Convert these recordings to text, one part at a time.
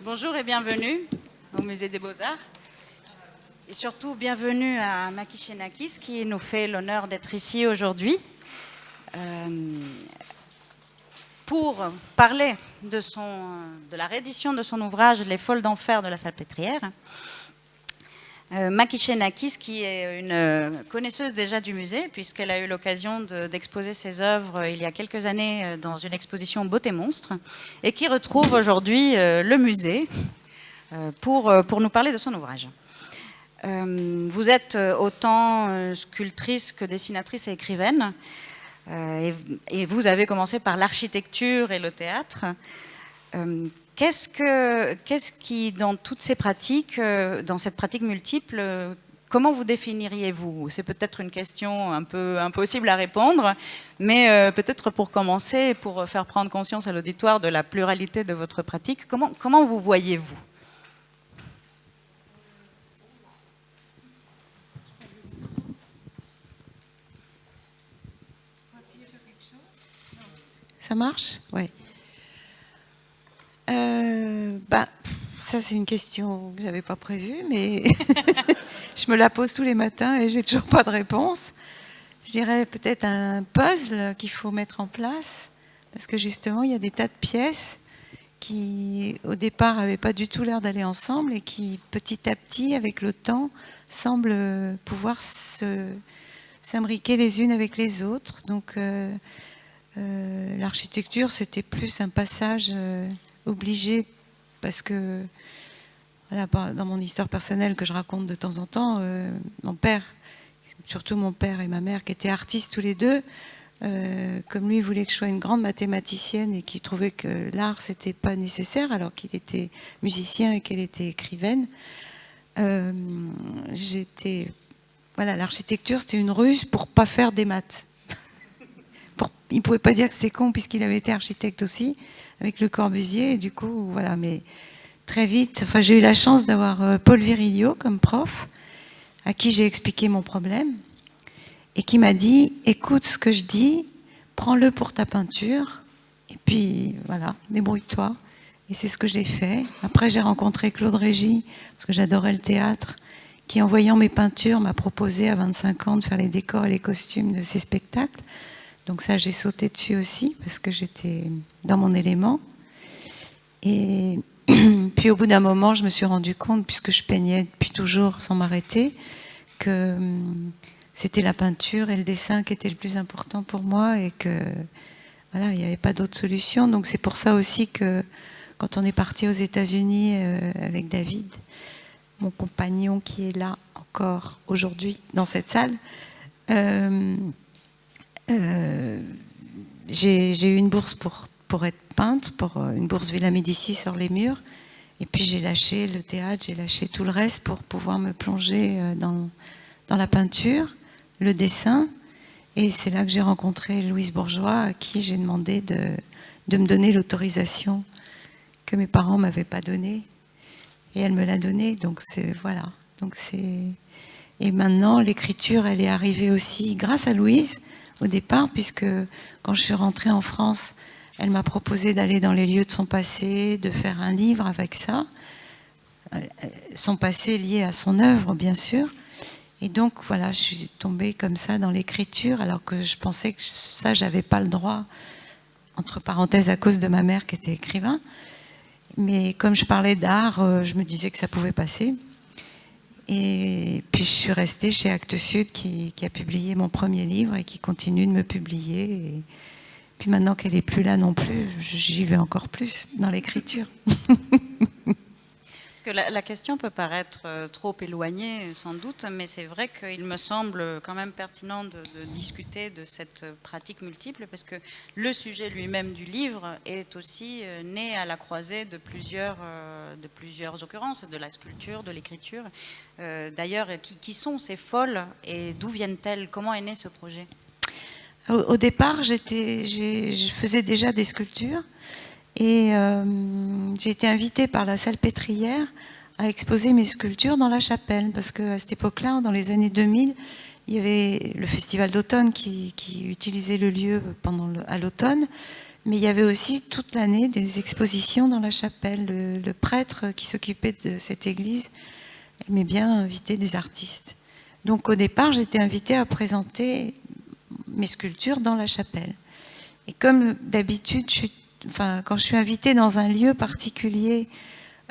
Bonjour et bienvenue au Musée des Beaux-Arts. Et surtout, bienvenue à Maki Xenakis qui nous fait l'honneur d'être ici aujourd'hui pour parler de la réédition de son ouvrage « Les Folles d'Enfer » de la Salpêtrière. Maki Xenakis, qui est une connaisseuse déjà du musée, puisqu'elle a eu l'occasion d'exposer ses œuvres il y a quelques années dans une exposition Beauté Monstre, et qui retrouve aujourd'hui le musée pour nous parler de son ouvrage. Vous êtes autant sculptrice que dessinatrice et écrivaine, et vous avez commencé par l'architecture et le théâtre. Qu'est-ce qui, dans toutes ces pratiques, dans cette pratique multiple, comment vous définiriez-vous? C'est peut-être une question un peu impossible à répondre, mais peut-être pour commencer, pour faire prendre conscience à l'auditoire de la pluralité de votre pratique, comment vous voyez-vous? Ça marche? Oui. Ça, c'est une question que je n'avais pas prévue, mais je me la pose tous les matins et j'ai toujours pas de réponse. Je dirais peut-être un puzzle qu'il faut mettre en place, parce que justement, il y a des tas de pièces qui, au départ, n'avaient pas du tout l'air d'aller ensemble et qui, petit à petit, avec le temps, semblent pouvoir s'imbriquer les unes avec les autres. Donc, l'architecture, c'était plus un passage obligé, parce que voilà, dans mon histoire personnelle que je raconte de temps en temps, mon père, surtout mon père et ma mère, qui étaient artistes tous les deux, comme lui voulait que je sois une grande mathématicienne et qui trouvait que l'art c'était pas nécessaire alors qu'il était musicien et qu'elle était écrivaine, voilà, l'architecture c'était une ruse pour pas faire des maths. Il ne pouvait pas dire que c'était con puisqu'il avait été architecte aussi avec Le Corbusier, et du coup voilà. Mais très vite, j'ai eu la chance d'avoir Paul Virilio comme prof, à qui j'ai expliqué mon problème et qui m'a dit: écoute ce que je dis, prends-le pour ta peinture et puis voilà, débrouille-toi. Et c'est ce que j'ai fait. Après, j'ai rencontré Claude Régis, parce que j'adorais le théâtre, qui, en voyant mes peintures, m'a proposé à 25 ans de faire les décors et les costumes de ses spectacles. Donc ça, j'ai sauté dessus aussi, parce que j'étais dans mon élément. Et puis au bout d'un moment, je me suis rendu compte, puisque je peignais depuis toujours sans m'arrêter, que c'était la peinture et le dessin qui étaient le plus important pour moi, et que voilà, il n'y avait pas d'autre solution. Donc c'est pour ça aussi que quand on est parti aux États-Unis avec David, mon compagnon qui est là encore aujourd'hui dans cette salle, j'ai eu une bourse pour être peintre, pour une bourse Villa Médicis sur les murs, et puis j'ai lâché le théâtre, j'ai lâché tout le reste pour pouvoir me plonger dans la peinture, le dessin, et c'est là que j'ai rencontré Louise Bourgeois, à qui j'ai demandé de me donner l'autorisation que mes parents m'avaient pas donnée, et elle me l'a donnée. Donc c'est voilà. Et maintenant l'écriture, elle est arrivée aussi grâce à Louise au départ, puisque quand je suis rentrée en France, elle m'a proposé d'aller dans les lieux de son passé, de faire un livre avec ça, son passé lié à son œuvre bien sûr. Et donc voilà, je suis tombée comme ça dans l'écriture, alors que je pensais que ça, j'avais pas le droit, entre parenthèses à cause de ma mère qui était écrivain. Mais comme je parlais d'art, je me disais que ça pouvait passer. Et puis je suis restée chez Actes Sud qui a publié mon premier livre et qui continue de me publier. Et puis maintenant qu'elle n'est plus là non plus, j'y vais encore plus dans l'écriture. Parce que la question peut paraître trop éloignée sans doute, mais c'est vrai qu'il me semble quand même pertinent de discuter de cette pratique multiple, parce que le sujet lui-même du livre est aussi né à la croisée de plusieurs occurrences, de la sculpture, de l'écriture. D'ailleurs, qui sont ces folles et d'où viennent-elles? Comment est né ce projet? Au départ, je faisais déjà des sculptures. Et j'ai été invitée par la Salpêtrière à exposer mes sculptures dans la chapelle, parce qu'à cette époque-là, dans les années 2000, il y avait le festival d'automne qui utilisait le lieu à l'automne, Mais il y avait aussi toute l'année des expositions dans la chapelle. Le prêtre qui s'occupait de cette église aimait bien inviter des artistes. Donc au départ, j'étais invitée à présenter mes sculptures dans la chapelle. Et comme d'habitude, quand je suis invitée dans un lieu particulier,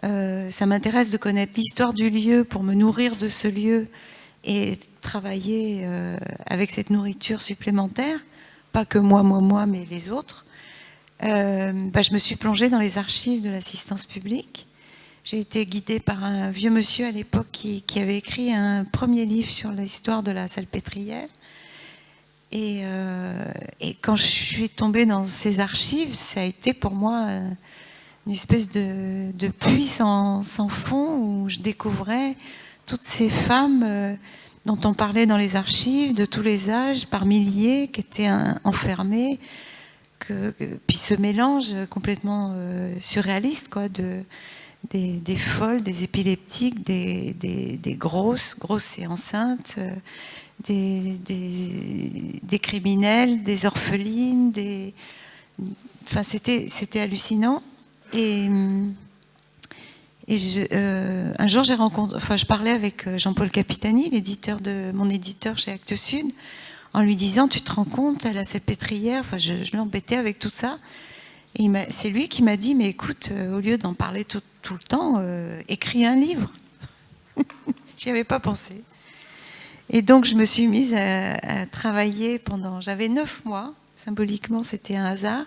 ça m'intéresse de connaître l'histoire du lieu pour me nourrir de ce lieu et travailler avec cette nourriture supplémentaire, pas que moi, mais les autres. Je me suis plongée dans les archives de l'assistance publique. J'ai été guidée par un vieux monsieur à l'époque qui avait écrit un premier livre sur l'histoire de la Salpêtrière. Et quand je suis tombée dans ces archives, ça a été pour moi une espèce de puits sans fond où je découvrais toutes ces femmes dont on parlait dans les archives, de tous les âges, par milliers, qui étaient enfermées. Puis ce mélange complètement surréaliste, quoi, des folles, des épileptiques, des grosses et enceintes, des criminels, des orphelines, enfin c'était hallucinant. Et un jour je parlais avec Jean-Paul Capitani, mon éditeur chez Actes Sud, en lui disant, tu te rends compte, à la Salpêtrière, je l'embêtais avec tout ça. Et c'est lui qui m'a dit, mais écoute, au lieu d'en parler tout le temps, écris un livre. J'y avais pas pensé. Et donc je me suis mise à travailler j'avais 9 mois, symboliquement c'était un hasard,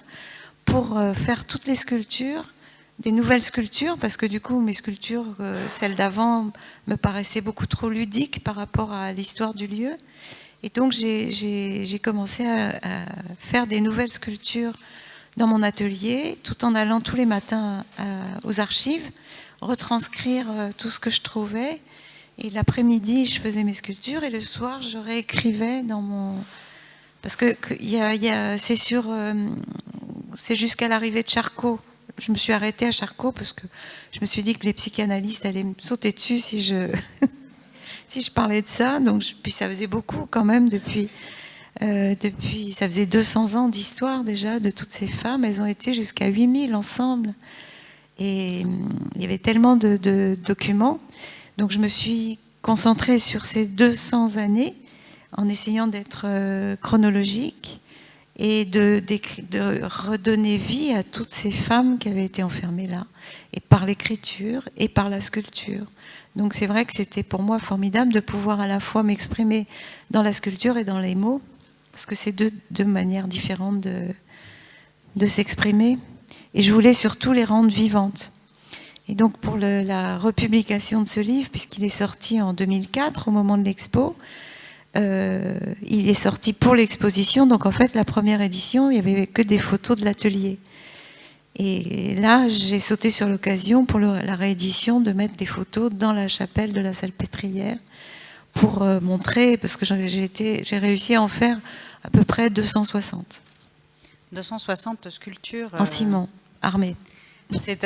pour faire toutes les sculptures, des nouvelles sculptures, parce que du coup mes sculptures, celles d'avant, me paraissaient beaucoup trop ludiques par rapport à l'histoire du lieu. Et donc j'ai commencé à faire des nouvelles sculptures dans mon atelier, tout en allant tous les matins aux archives, retranscrire tout ce que je trouvais. Et l'après-midi, je faisais mes sculptures, et le soir, je réécrivais dans mon... Parce que c'est jusqu'à l'arrivée de Charcot. Je me suis arrêtée à Charcot parce que je me suis dit que les psychanalystes allaient me sauter dessus si je parlais de ça. Donc, puis ça faisait beaucoup quand même depuis ça faisait 200 ans d'histoire déjà de toutes ces femmes. Elles ont été jusqu'à 8000 ensemble. Et il y avait tellement de documents. Donc je me suis concentrée sur ces 200 années en essayant d'être chronologique et de redonner vie à toutes ces femmes qui avaient été enfermées là, et par l'écriture et par la sculpture. Donc c'est vrai que c'était pour moi formidable de pouvoir à la fois m'exprimer dans la sculpture et dans les mots, parce que c'est deux manières différentes de s'exprimer. Et je voulais surtout les rendre vivantes. Et donc pour la republication de ce livre, puisqu'il est sorti en 2004 au moment de l'expo, il est sorti pour l'exposition. Donc en fait la première édition, il n'y avait que des photos de l'atelier. Et là j'ai sauté sur l'occasion pour la réédition de mettre des photos dans la chapelle de la Salpêtrière pour montrer, parce que j'ai réussi à en faire à peu près 260. 260 sculptures en ciment armé. C'est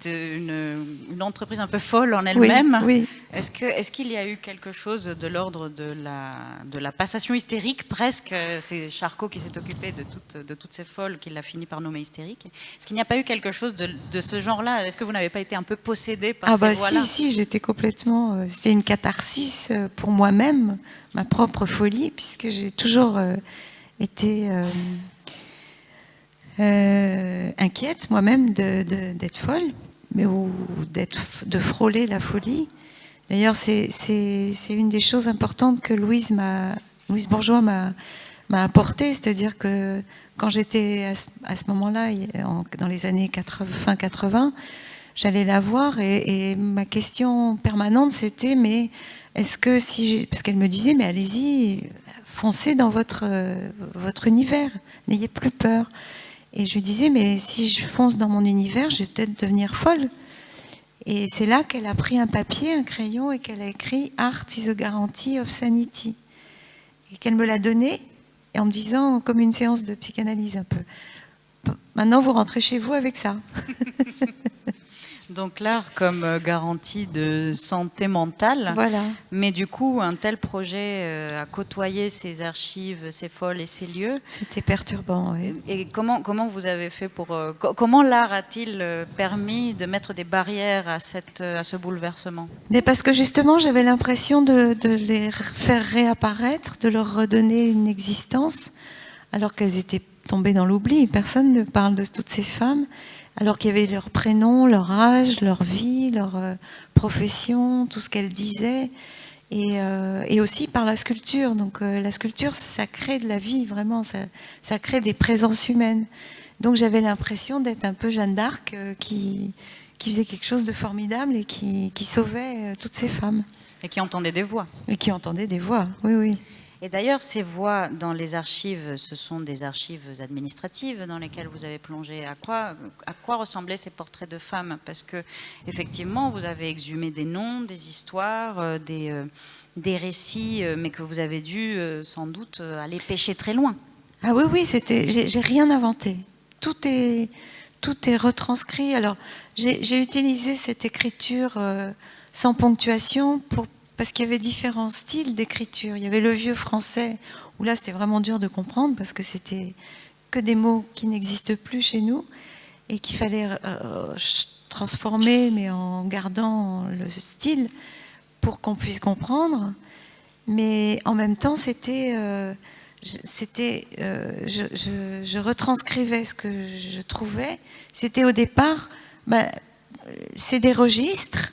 une entreprise un peu folle en elle-même. Oui, oui. Est-ce qu'il y a eu quelque chose de l'ordre de la passation hystérique presque? C'est Charcot qui s'est occupé de toutes ces folles qu'il a fini par nommer hystériques. Est-ce qu'il n'y a pas eu quelque chose de ce genre-là? Est-ce que vous n'avez pas été un peu possédé par ces voix-là? Si, j'étais complètement... C'était une catharsis pour moi-même, ma propre folie, puisque j'ai toujours été... inquiète moi-même d'être folle, ou de frôler la folie. D'ailleurs, c'est une des choses importantes que Louise Bourgeois m'a apporté, c'est-à-dire que quand j'étais à ce moment-là, dans les années fin 80, j'allais la voir et ma question permanente c'était, mais est-ce que parce qu'elle me disait, mais allez-y, foncez dans votre univers, n'ayez plus peur. Et je lui disais, mais si je fonce dans mon univers, je vais peut-être devenir folle. Et c'est là qu'elle a pris un papier, un crayon, et qu'elle a écrit « Art is a guarantee of sanity ». Et qu'elle me l'a donné, et en me disant, comme une séance de psychanalyse un peu, « Maintenant, vous rentrez chez vous avec ça ». Donc l'art comme garantie de santé mentale. Voilà. Mais du coup, un tel projet a côtoyé ces archives, ces folles et ces lieux. C'était perturbant, oui. Et comment vous avez fait pour... comment l'art a-t-il permis de mettre des barrières à ce bouleversement? Mais parce que justement, j'avais l'impression de les faire réapparaître, de leur redonner une existence, alors qu'elles étaient tombées dans l'oubli. Personne ne parle de toutes ces femmes, alors qu'il y avait leur prénom, leur âge, leur vie, leur profession, tout ce qu'elles disaient. Et aussi par la sculpture. Donc la sculpture, ça crée de la vie, vraiment, ça crée des présences humaines. Donc j'avais l'impression d'être un peu Jeanne d'Arc qui faisait quelque chose de formidable et qui sauvait toutes ces femmes. Et qui entendait des voix. Et qui entendait des voix, oui, oui. Et d'ailleurs, ces voix dans les archives, ce sont des archives administratives dans lesquelles vous avez plongé. À quoi ressemblaient ces portraits de femmes? Parce que, effectivement, vous avez exhumé des noms, des histoires, des récits, mais que vous avez dû sans doute aller pêcher très loin. Ah oui, oui, j'ai rien inventé. Tout est retranscrit. Alors, j'ai utilisé cette écriture sans ponctuation parce qu'il y avait différents styles d'écriture. Il y avait le vieux français, où là, c'était vraiment dur de comprendre, parce que c'était que des mots qui n'existent plus chez nous, et qu'il fallait transformer, mais en gardant le style, pour qu'on puisse comprendre. Mais en même temps, je retranscrivais ce que je trouvais. C'était au départ, c'est des registres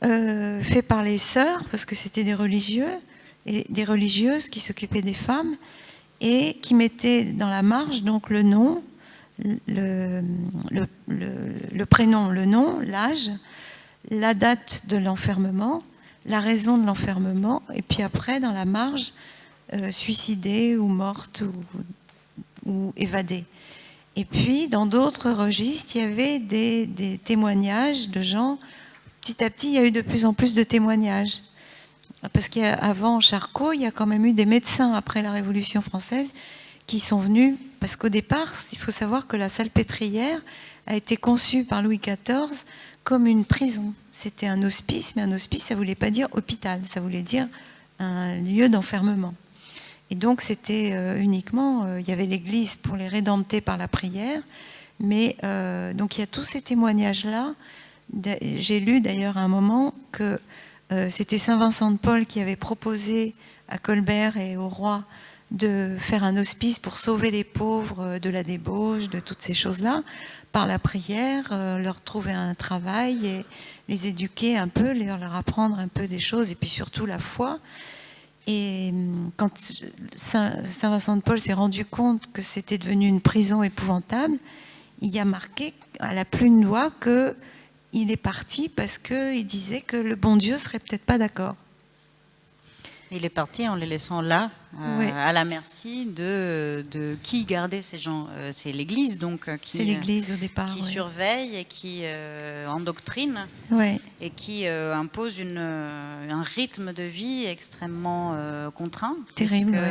faits par les sœurs, parce que c'était des religieux et des religieuses qui s'occupaient des femmes et qui mettaient dans la marge donc le nom, le prénom, le nom, l'âge, la date de l'enfermement, la raison de l'enfermement, et puis après dans la marge, suicidée ou morte ou évadée. Et puis dans d'autres registres, il y avait des témoignages de gens. Petit à petit, il y a eu de plus en plus de témoignages. Parce qu'avant Charcot, il y a quand même eu des médecins après la Révolution française qui sont venus, parce qu'au départ, il faut savoir que la Salpêtrière a été conçue par Louis XIV comme une prison. C'était un hospice, mais un hospice, ça ne voulait pas dire hôpital, ça voulait dire un lieu d'enfermement. Et donc c'était uniquement, il y avait l'église pour les rédempter par la prière, mais donc il y a tous ces témoignages-là. J'ai lu d'ailleurs à un moment que c'était Saint Vincent de Paul qui avait proposé à Colbert et au roi de faire un hospice pour sauver les pauvres de la débauche, de toutes ces choses-là, par la prière, leur trouver un travail et les éduquer un peu, leur apprendre un peu des choses, et puis surtout la foi. Et quand Saint Vincent de Paul s'est rendu compte que c'était devenu une prison épouvantable, il y a marqué à la plume de doigt qu'il est parti parce qu'il disait que le bon Dieu serait peut-être pas d'accord. Il est parti en les laissant là, Oui. à la merci de qui gardait ces gens. C'est l'Église, donc, C'est l'Église au départ. Qui surveille et qui endoctrine, Ouais. et qui impose un rythme de vie extrêmement contraint. Terrible,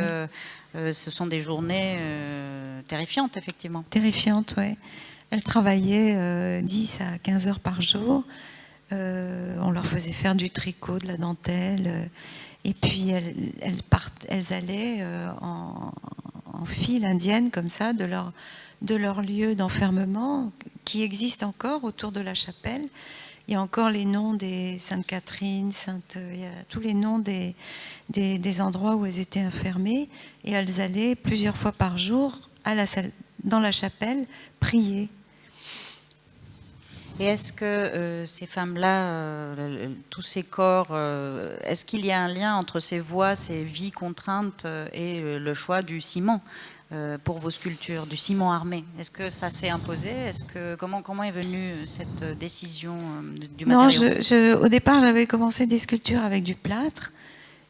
puisque, ce sont des journées terrifiantes, effectivement. Terrifiantes, oui. Elle travaillait 10 à 15 heures par jour. On leur faisait faire du tricot, de la dentelle. Et puis elles allaient en file indienne comme ça de leur lieu d'enfermement qui existe encore autour de la chapelle. Il y a encore les noms des Sainte Catherine, il y a tous les noms des endroits où elles étaient enfermées, et elles allaient plusieurs fois par jour dans la chapelle prier. Et est-ce que ces femmes-là, tous ces corps, est-ce qu'il y a un lien entre ces voix, ces vies contraintes et le choix du ciment pour vos sculptures, du ciment armé? Est-ce que ça s'est imposé? Comment est venue cette décision du matériau? Non, au départ, j'avais commencé des sculptures avec du plâtre.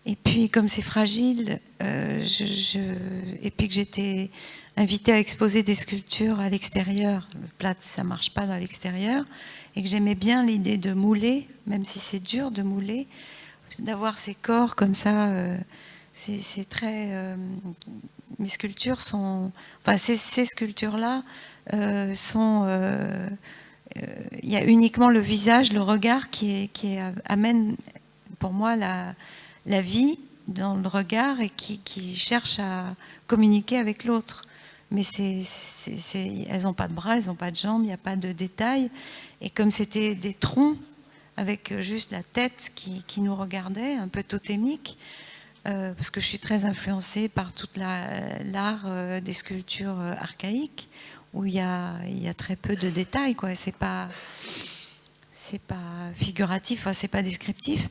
Et puis, comme c'est fragile, et puis que j'étais invitée à exposer des sculptures à l'extérieur, le plâtre, ça ne marche pas dans l'extérieur, et que j'aimais bien l'idée de mouler, même si c'est dur de mouler, d'avoir ces corps comme ça, c'est très... mes sculptures sont... Enfin, ces sculptures-là il y a uniquement le visage, le regard qui amène pour moi la vie dans le regard et qui cherche à communiquer avec l'autre. Mais elles n'ont pas de bras, elles n'ont pas de jambes, il n'y a pas de détails. Et comme c'était des troncs avec juste la tête qui nous regardait, un peu totémique, parce que je suis très influencée par toute l'art des sculptures archaïques, où il y a très peu de détails, quoi. C'est pas figuratif, enfin, c'est pas descriptif.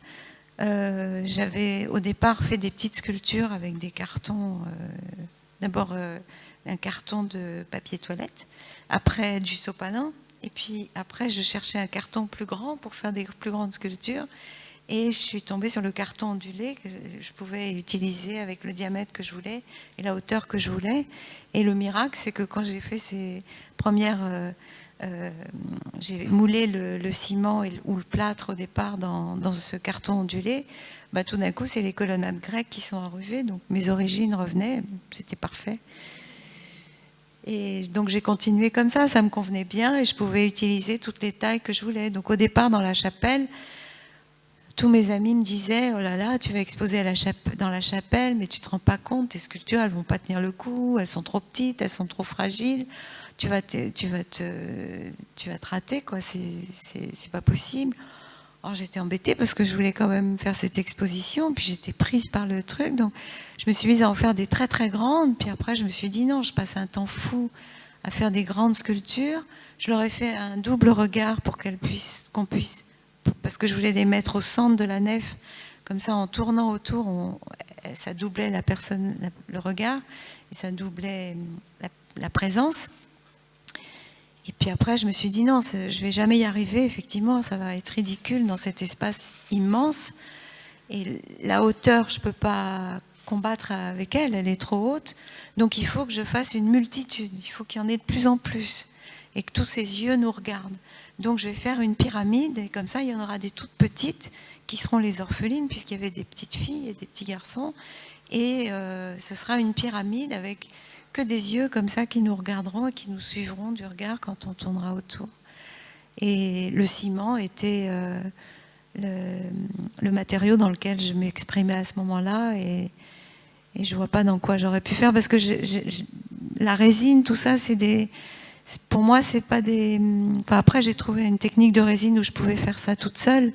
J'avais au départ fait des petites sculptures avec des cartons. D'abord un carton de papier toilette, après du sopalin, et puis après je cherchais un carton plus grand pour faire des plus grandes sculptures. Et je suis tombée sur le carton ondulé que je pouvais utiliser avec le diamètre que je voulais et la hauteur que je voulais. Et le miracle, c'est que quand j'ai fait ces premières... j'ai moulé le ciment ou le plâtre au départ dans ce carton ondulé, bah, tout d'un coup, c'est les colonnades grecques qui sont arrivées. Donc mes origines revenaient, c'était parfait. Et donc j'ai continué comme ça me convenait bien et je pouvais utiliser toutes les tailles que je voulais. Donc au départ, dans la chapelle, tous mes amis me disaient « Oh là là, tu vas exposer dans la chapelle, mais tu ne te rends pas compte, tes sculptures, elles ne vont pas tenir le coup, elles sont trop petites, elles sont trop fragiles, tu vas te rater, quoi. C'est pas possible. » Alors j'étais embêtée parce que je voulais quand même faire cette exposition, puis j'étais prise par le truc, donc je me suis mise à en faire des très très grandes, puis après je me suis dit non, je passe un temps fou à faire des grandes sculptures. Je leur ai fait un double regard pour qu'on puisse, parce que je voulais les mettre au centre de la nef, comme ça en tournant autour, ça doublait la personne, le regard, et ça doublait la présence. Et puis après, je me suis dit non, je ne vais jamais y arriver, effectivement, ça va être ridicule dans cet espace immense. Et la hauteur, je ne peux pas combattre avec elle, elle est trop haute. Donc il faut que je fasse une multitude, il faut qu'il y en ait de plus en plus, et que tous ces yeux nous regardent. Donc je vais faire une pyramide, et comme ça, il y en aura des toutes petites, qui seront les orphelines, puisqu'il y avait des petites filles et des petits garçons. Et ce sera une pyramide avec... que des yeux comme ça qui nous regarderont et qui nous suivront du regard quand on tournera autour. Et le ciment était le matériau dans lequel je m'exprimais à ce moment-là, et je vois pas dans quoi j'aurais pu faire, parce que la résine, tout ça, pour moi, c'est pas des... Enfin, après, j'ai trouvé une technique de résine où je pouvais faire ça toute seule,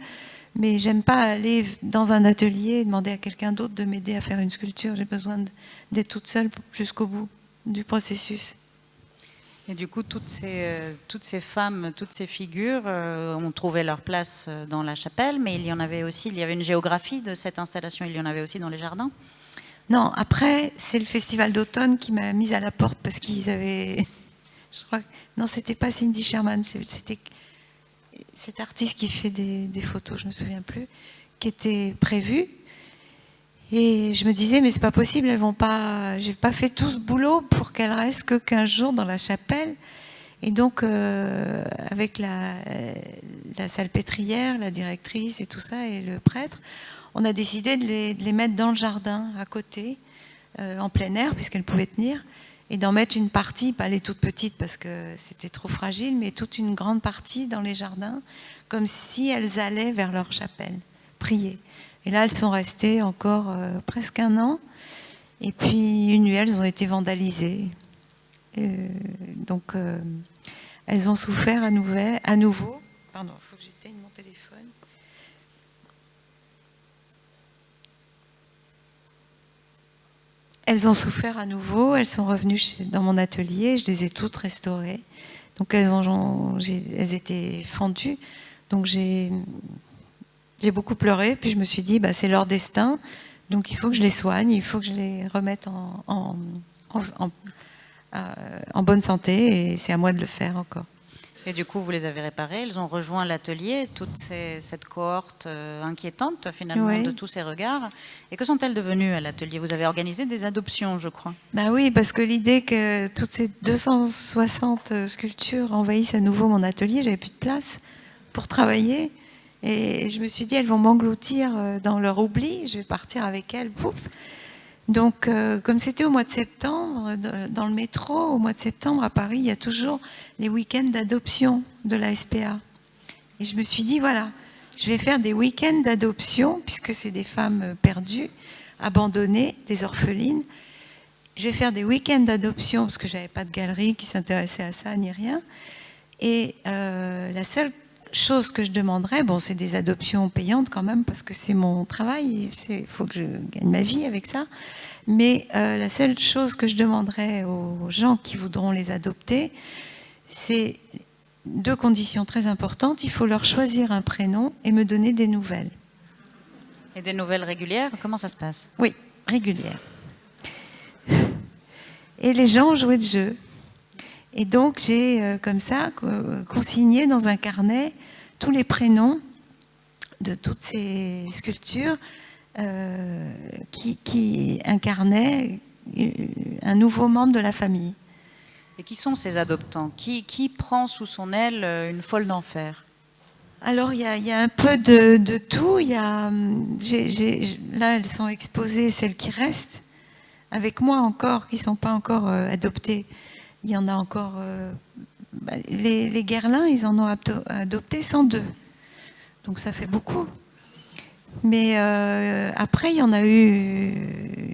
mais j'aime pas aller dans un atelier et demander à quelqu'un d'autre de m'aider à faire une sculpture. J'ai besoin d'être toute seule jusqu'au bout du processus. Et du coup, toutes ces femmes, toutes ces figures ont trouvé leur place dans la chapelle, mais il y avait une géographie de cette installation, il y en avait aussi dans les jardins? Non, après, c'est le festival d'automne qui m'a mise à la porte parce qu'ils avaient... Je crois... Non, c'était pas Cindy Sherman, c'était cet artiste qui fait des photos, je me souviens plus, qui était prévu. Et je me disais, mais c'est pas possible, j'ai pas fait tout ce boulot pour qu'elle reste que 15 jours dans la chapelle. Et donc, avec la salpêtrière, la directrice et tout ça, et le prêtre, on a décidé de les mettre dans le jardin, à côté, en plein air, puisqu'elles pouvaient tenir, et d'en mettre une partie, pas les toutes petites parce que c'était trop fragile, mais toute une grande partie dans les jardins, comme si elles allaient vers leur chapelle, prier. Et là, elles sont restées encore presque 1 an. Et puis, une nuit, elles ont été vandalisées. Donc, elles ont souffert à nouveau. Pardon, il faut que j'éteigne mon téléphone. Elles ont souffert à nouveau. Elles sont revenues dans mon atelier. Je les ai toutes restaurées. Donc, elles étaient fendues. Donc, j'ai beaucoup pleuré, puis je me suis dit, bah, c'est leur destin, donc il faut que je les soigne, il faut que je les remette en bonne santé, et c'est à moi de le faire encore. Et du coup, vous les avez réparées, elles ont rejoint l'atelier, toute cette cohorte inquiétante finalement, oui, de tous ces regards. Et que sont-elles devenues à l'atelier? Vous avez organisé des adoptions, je crois. Ben oui, parce que l'idée que toutes ces 260 sculptures envahissent à nouveau mon atelier, j'avais plus de place pour travailler. Et je me suis dit, elles vont m'engloutir dans leur oubli, je vais partir avec elles, pouf. Donc, comme c'était au mois de septembre, dans le métro, au mois de septembre à Paris, il y a toujours les week-ends d'adoption de la SPA. Et je me suis dit, voilà, je vais faire des week-ends d'adoption, puisque c'est des femmes perdues, abandonnées, des orphelines. Je vais faire des week-ends d'adoption, parce que je n'avais pas de galerie qui s'intéressait à ça, ni rien. Et la seule chose que je demanderais, bon, c'est des adoptions payantes quand même, parce que c'est mon travail, il faut que je gagne ma vie avec ça. Mais la seule chose que je demanderais aux gens qui voudront les adopter, c'est 2 conditions très importantes. Il faut leur choisir un prénom et me donner des nouvelles. Et des nouvelles régulières, comment ça se passe? Oui, régulières. Et les gens ont joué le jeu. Et donc, j'ai comme ça consigné dans un carnet tous les prénoms de toutes ces sculptures qui incarnaient un nouveau membre de la famille. Et qui sont ces adoptants? Qui prend sous son aile une folle d'enfer? Alors, il y a un peu de tout. Là, elles sont exposées, celles qui restent, avec moi encore, qui ne sont pas encore adoptées. Il y en a encore... les Guerlain, ils en ont adopté 102. Donc ça fait beaucoup. Mais après, il y en a eu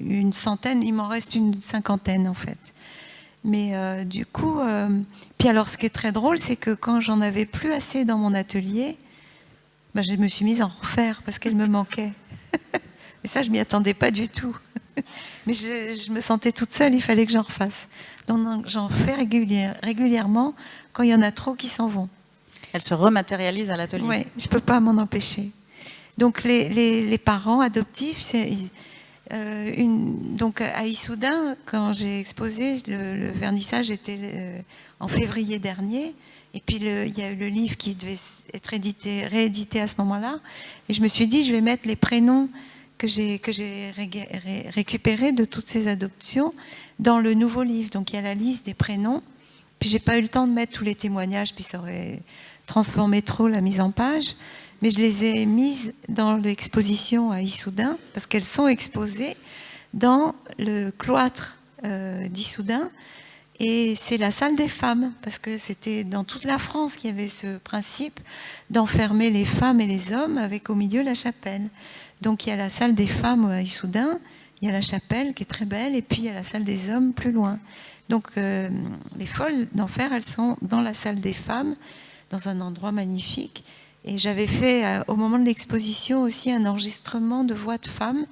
une centaine. Il m'en reste une cinquantaine, en fait. Mais du coup... Puis alors, ce qui est très drôle, c'est que quand j'en avais plus assez dans mon atelier, je me suis mise à en refaire parce qu'elle me manquait. Et ça, je m'y attendais pas du tout. Mais je me sentais toute seule, il fallait que j'en refasse. Donc j'en fais régulièrement quand il y en a trop qui s'en vont. Elle se rematérialise à l'atelier. Oui, je ne peux pas m'en empêcher. Donc les parents adoptifs, donc à Issoudun, quand j'ai exposé, le vernissage était en février dernier. Et puis il y a eu le livre qui devait être réédité à ce moment-là. Et je me suis dit, je vais mettre les prénoms que j'ai récupérés de toutes ces adoptions dans le nouveau livre. Donc il y a la liste des prénoms. Puis j'ai pas eu le temps de mettre tous les témoignages, puis ça aurait transformé trop la mise en page. Mais je les ai mises dans l'exposition à Issoudun, parce qu'elles sont exposées dans le cloître d'Issoudun. Et c'est la salle des femmes, parce que c'était dans toute la France qu'il y avait ce principe d'enfermer les femmes et les hommes avec au milieu la chapelle. Donc il y a la salle des femmes à Issoudun, il y a la chapelle qui est très belle, et puis il y a la salle des hommes plus loin. Donc les folles d'enfer, elles sont dans la salle des femmes, dans un endroit magnifique. Et j'avais fait au moment de l'exposition aussi un enregistrement de voix de femmes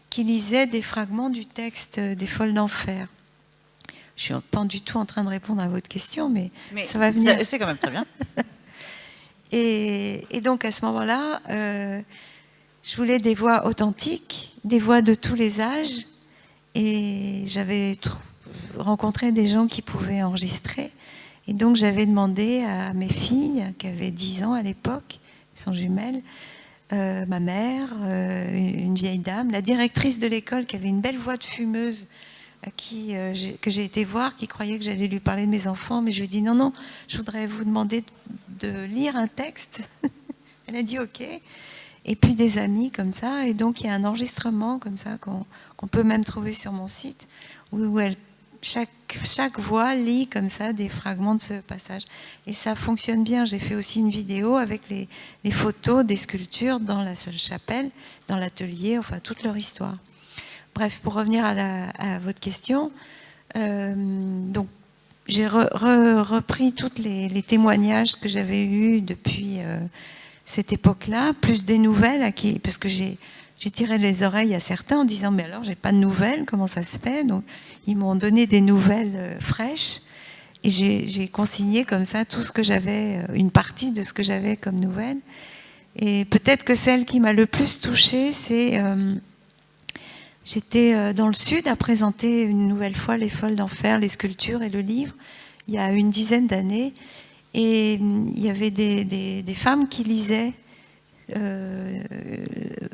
qui lisaient des fragments du texte des folles d'enfer. Je ne suis pas du tout en train de répondre à votre question, mais ça va venir. C'est quand même très bien. Et donc à ce moment-là, je voulais des voix authentiques, des voix de tous les âges. Et j'avais rencontré des gens qui pouvaient enregistrer. Et donc j'avais demandé à mes filles, qui avaient 10 ans à l'époque, elles sont jumelles, ma mère, une vieille dame, la directrice de l'école qui avait une belle voix de fumeuse, que j'ai été voir, qui croyait que j'allais lui parler de mes enfants, mais je lui ai dit non, je voudrais vous demander de lire un texte. Elle a dit ok. Et puis des amis comme ça, et donc il y a un enregistrement comme ça qu'on peut même trouver sur mon site, où chaque voix lit comme ça des fragments de ce passage. Et ça fonctionne bien. J'ai fait aussi une vidéo avec les photos des sculptures dans la seule chapelle, dans l'atelier, enfin toute leur histoire. Bref, pour revenir à votre question, donc j'ai repris tous les témoignages que j'avais eus depuis cette époque-là, plus des nouvelles, parce que j'ai tiré les oreilles à certains en disant « mais alors, j'ai pas de nouvelles, comment ça se fait ?» Donc, ils m'ont donné des nouvelles fraîches et j'ai consigné comme ça tout ce que j'avais, une partie de ce que j'avais comme nouvelles. Et peut-être que celle qui m'a le plus touchée, c'est... J'étais dans le sud à présenter une nouvelle fois les folles d'enfer, les sculptures et le livre, il y a une dizaine d'années. Et il y avait des femmes qui lisaient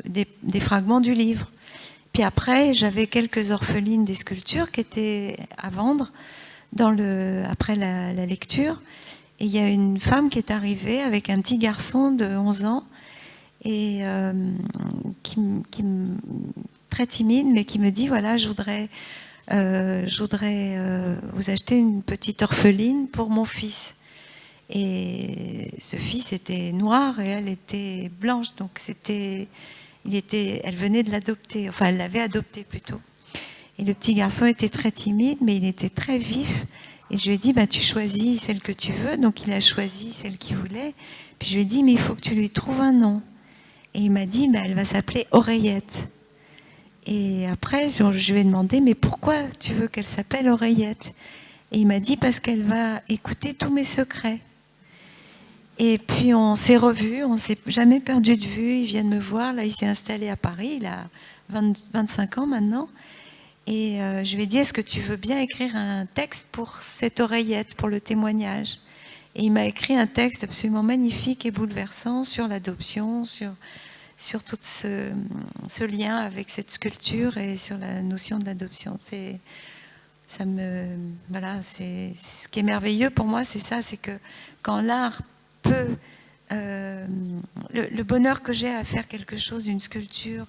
des fragments du livre. Puis après, j'avais quelques orphelines des sculptures qui étaient à vendre après la lecture. Et il y a une femme qui est arrivée avec un petit garçon de 11 ans et très timide, mais qui me dit, voilà, je voudrais vous acheter une petite orpheline pour mon fils. Et ce fils était noir et elle était blanche, donc elle venait de l'adopter, enfin elle l'avait adopté plutôt. Et le petit garçon était très timide, mais il était très vif. Et je lui ai dit, bah, tu choisis celle que tu veux. Donc il a choisi celle qu'il voulait. Puis je lui ai dit, mais il faut que tu lui trouves un nom. Et il m'a dit, bah, elle va s'appeler Oreillette. Et après, je lui ai demandé, mais pourquoi tu veux qu'elle s'appelle Oreillette? Et il m'a dit, parce qu'elle va écouter tous mes secrets. Et puis on s'est revus, on ne s'est jamais perdu de vue. Il vient de me voir, là il s'est installé à Paris, il a 25 ans maintenant. Et je lui ai dit, est-ce que tu veux bien écrire un texte pour cette oreillette, pour le témoignage? Et il m'a écrit un texte absolument magnifique et bouleversant sur l'adoption, sur tout ce lien avec cette sculpture et sur la notion de l'adoption. Voilà, ce qui est merveilleux pour moi, c'est ça, c'est que quand l'art peut, le bonheur que j'ai à faire quelque chose, une sculpture,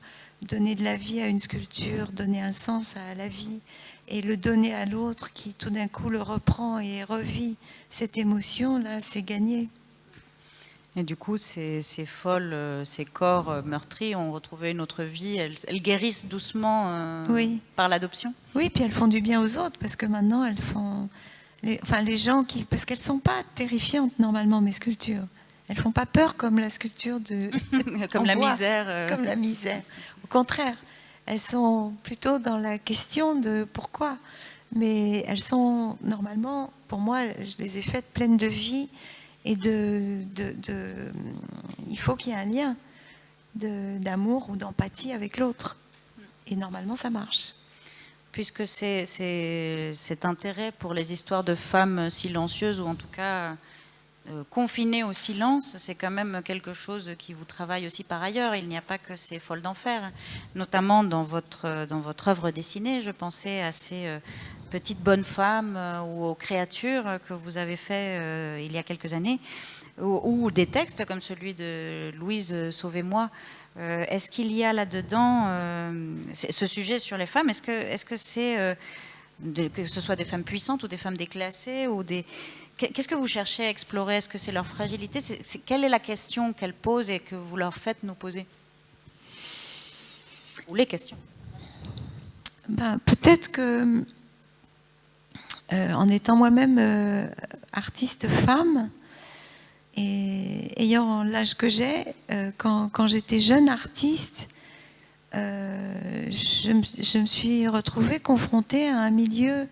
donner de la vie à une sculpture, donner un sens à la vie et le donner à l'autre qui tout d'un coup le reprend et revit cette émotion, là, c'est gagné. Et du coup, ces corps meurtris ont retrouvé une autre vie. Elles guérissent doucement oui. Par l'adoption. Oui, puis elles font du bien aux autres parce que maintenant elles font, les gens parce qu'elles sont pas terrifiantes normalement mes sculptures. Elles font pas peur comme la sculpture de comme la misère. Comme la misère. Au contraire, elles sont plutôt dans la question de pourquoi. Mais elles sont normalement, pour moi, je les ai faites pleines de vie et il faut qu'il y ait un lien d'amour ou d'empathie avec l'autre. Et normalement, ça marche. Puisque cet intérêt pour les histoires de femmes silencieuses, ou en tout cas confinées au silence, c'est quand même quelque chose qui vous travaille aussi par ailleurs. Il n'y a pas que ces folles d'enfer. Notamment dans votre œuvre dessinée, je pensais à ces petites bonnes femmes ou aux créatures que vous avez fait il y a quelques années, ou des textes comme celui de Louise Sauvez-moi. Est-ce qu'il y a là-dedans ce sujet sur les femmes? Est-ce que c'est que ce soit des femmes puissantes ou des femmes déclassées ou Qu'est-ce que vous cherchez à explorer? Est-ce que c'est leur fragilité? Quelle est la question qu'elles posent et que vous leur faites nous poser? Ou les questions? Peut-être que en étant moi-même artiste femme et ayant l'âge que j'ai, quand j'étais jeune artiste, je me suis retrouvée confrontée à un milieu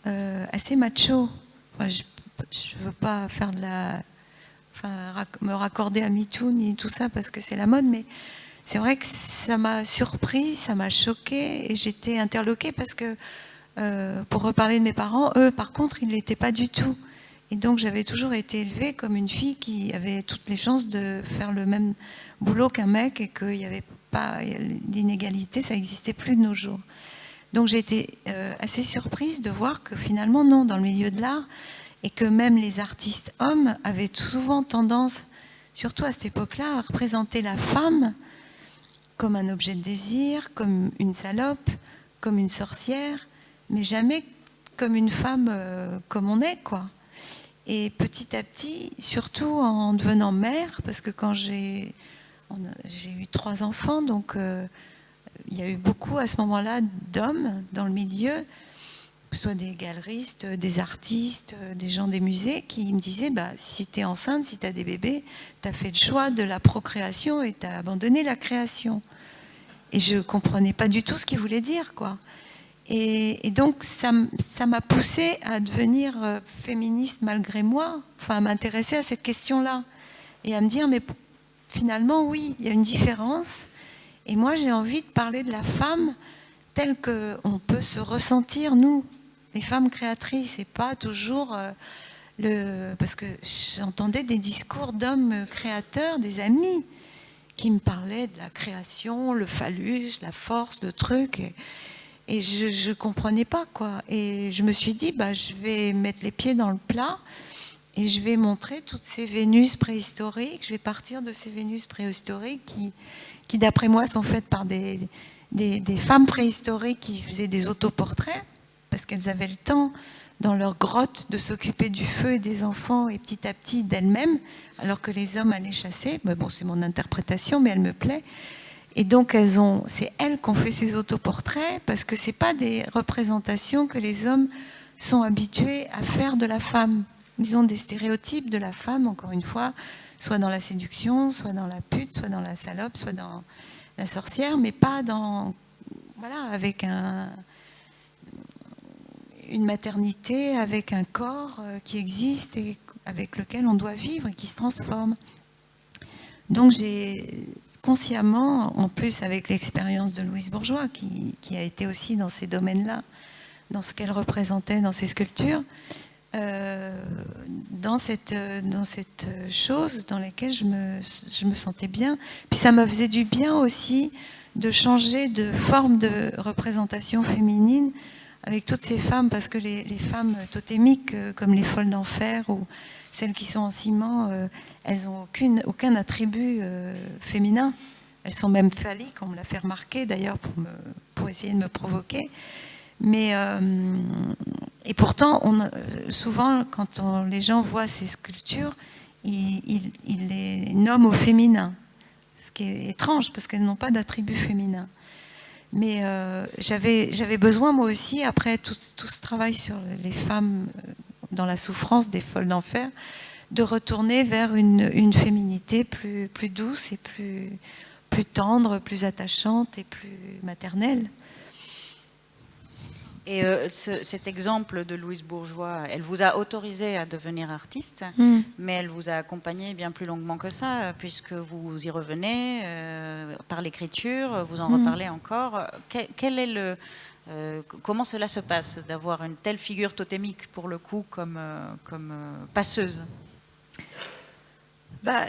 assez macho. Je ne veux pas faire me raccorder à MeToo ni tout ça parce que c'est la mode, mais c'est vrai que ça m'a surpris, ça m'a choquée et j'étais interloquée parce que pour reparler de mes parents, eux par contre ils ne l'étaient pas du tout. Et donc j'avais toujours été élevée comme une fille qui avait toutes les chances de faire le même boulot qu'un mec et qu'il n'y avait pas l'inégalité, ça n'existait plus de nos jours. Donc j'ai été assez surprise de voir que finalement non, dans le milieu de l'art, et que même les artistes hommes avaient souvent tendance, surtout à cette époque-là, à représenter la femme comme un objet de désir, comme une salope, comme une sorcière, mais jamais comme une femme comme on est, quoi. Et petit à petit, surtout en devenant mère, parce que quand j'ai eu 3 enfants, donc il y a eu beaucoup à ce moment-là d'hommes dans le milieu, que ce soit des galeristes, des artistes, des gens des musées, qui me disaient si tu es enceinte, si tu as des bébés, tu as fait le choix de la procréation et tu as abandonné la création. Et je ne comprenais pas du tout ce qu'ils voulaient dire, quoi. Et donc ça m'a poussée à devenir féministe malgré moi, enfin à m'intéresser à cette question-là et à me dire mais finalement oui, il y a une différence et moi j'ai envie de parler de la femme telle qu'on peut se ressentir nous, les femmes créatrices, et pas toujours parce que j'entendais des discours d'hommes créateurs, des amis qui me parlaient de la création, le phallus, la force, le truc. Et je ne comprenais pas, quoi. Et je me suis dit, je vais mettre les pieds dans le plat et je vais montrer toutes ces Vénus préhistoriques. Je vais partir de ces Vénus préhistoriques qui d'après moi, sont faites par des des femmes préhistoriques qui faisaient des autoportraits, parce qu'elles avaient le temps dans leur grotte de s'occuper du feu et des enfants et petit à petit d'elles-mêmes, alors que les hommes allaient chasser. Mais bon, c'est mon interprétation, mais elle me plaît. Et donc, c'est elles qui ont fait ces autoportraits, parce que ce n'est pas des représentations que les hommes sont habitués à faire de la femme. Ils ont des stéréotypes de la femme, encore une fois, soit dans la séduction, soit dans la pute, soit dans la salope, soit dans la sorcière, mais pas dans... Voilà, avec une maternité, avec un corps qui existe et avec lequel on doit vivre et qui se transforme. Donc j'ai consciemment, en plus avec l'expérience de Louise Bourgeois, qui a été aussi dans ces domaines-là, dans ce qu'elle représentait dans ses sculptures, dans cette chose dans laquelle je me sentais bien. Puis ça me faisait du bien aussi de changer de forme de représentation féminine avec toutes ces femmes, parce que les femmes totémiques, comme les folles d'enfer ou celles qui sont en ciment, elles n'ont aucun attribut féminin. Elles sont même phalliques, on me l'a fait remarquer d'ailleurs pour essayer de me provoquer. Mais, et pourtant, souvent, quand les gens voient ces sculptures, ils les nomment au féminin. Ce qui est étrange, parce qu'elles n'ont pas d'attribut féminin. Mais j'avais besoin, moi aussi, après tout ce travail sur les femmes dans la souffrance des folles d'enfer, de retourner vers une féminité plus douce et plus tendre, plus attachante et plus maternelle. Et cet exemple de Louise Bourgeois, elle vous a autorisé à devenir artiste, mais elle vous a accompagné bien plus longuement que ça, puisque vous y revenez par l'écriture, vous en reparlez encore. Quel est comment cela se passe d'avoir une telle figure totémique, pour le coup, comme passeuse?